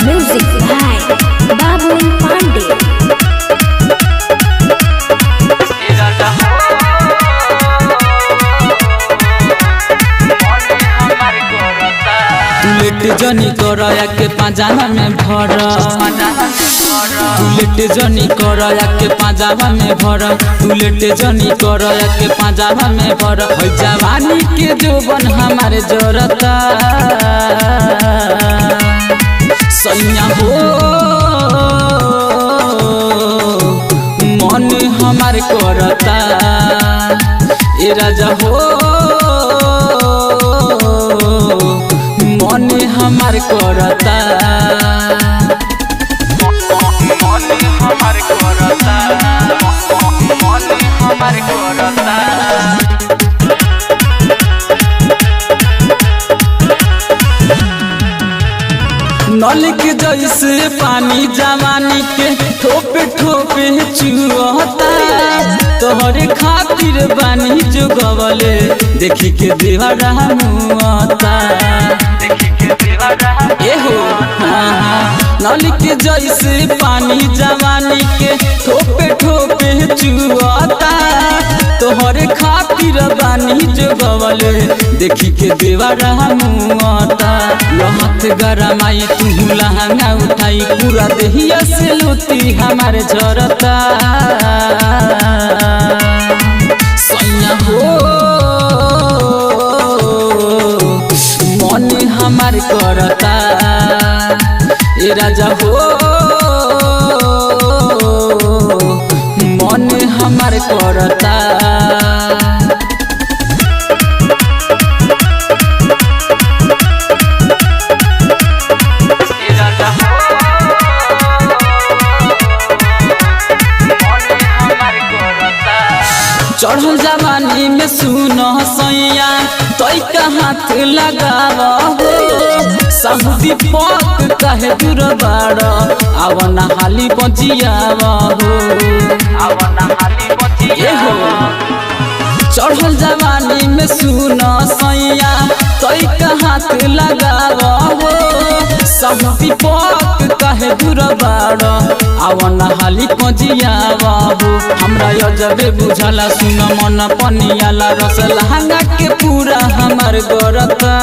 Music by Babu Pandey. Bullet जनी करया के पाजामा में भर बुलेट जनी करया के पाजामा में भर बुलेट जनी करया के पाजामा में भर है जवानी के जोबन हमारे जरता सैया हो मन हमारे करता ए राजा हो मन हमार करता नल के जैसे पानी जवानी के ठोपे ठोपे चुहता तोहरे खातिर बानी जो गवले देखी के दीवारा मुआता एहो नल के जैसे पानी जवानी के ठोपे ठोपे चुहता तोहरे खातिर बानी जो गवले देखी के दीवारा मुआता लहत गरमाई तू लहंगा उठाई पूरा देहिया से लूटी हमारे झरता सैया हो मन हमार करता ए राजा हो मन हमार करता चढ़ल जवानी में सुनो सैया तोय का हाथ लगाव हो सऊदी पक कहे दूर बाड़ आवना हाली बजियाव हो चढ़ल जवानी में सुनो सैया तोय का हाथ लगाव हो सऊदी पक कहे दूर बाड़ आवना हाली बजियाव हो हमरा अजबे बुझला सुन मन पनियाला रस लहंगा के पूरा हमार गरता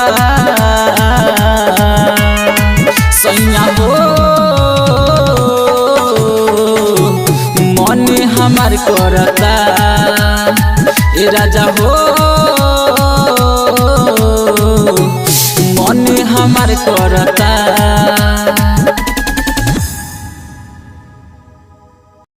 सैया हो मन हमार करता ए राजा हो मन हमार करता